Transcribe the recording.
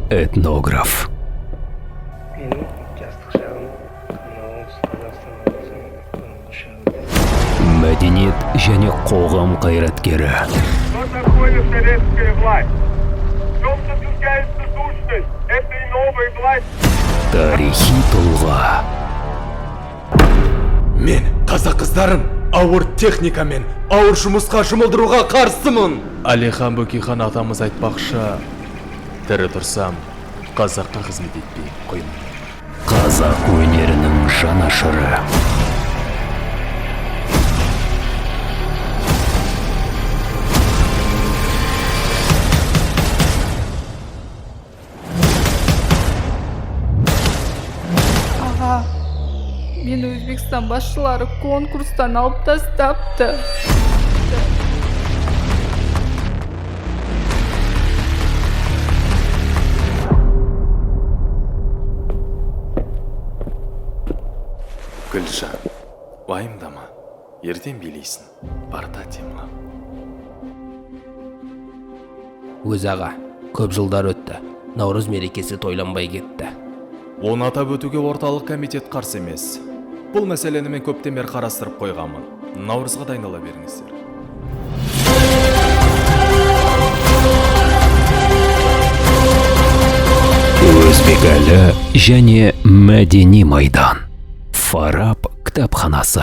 Этнограф. Менің жастық шағым оңтүстік Қазақстан облысының бұрынғы шағында. Мәдениет және қоғам қайраткері. Что такое советская власть? В чем заключается сущность этой новой власти? Тарихи тұлға. Мен қазақ қыздарын ауыр техника мен ауыр жұмысқа жұмылдыруға қарсымын. Алихан Бөкейхан атамыз айтпақшы, тірі тұрсам, қазаққа қызмет етпей қоймын. Қазақ өнерінің жанашыры. Аға, мен Өзбекстан басшылары конкурстан алып тастапты. Гүлжан, уайымдама, ертең билейсін, барда темла. Өз аға, көп жылдар өтті. Наурыз мерекесі тойланбай кетті. Оны атап өтуге орталық комитет қарсы емес. Бұл мәселені мен көптен бері қарастырып қойғанмын. Наурызға дайындала беріңіздер. Өзбек әлі және мәдени майдан. Фараб кітапханасы.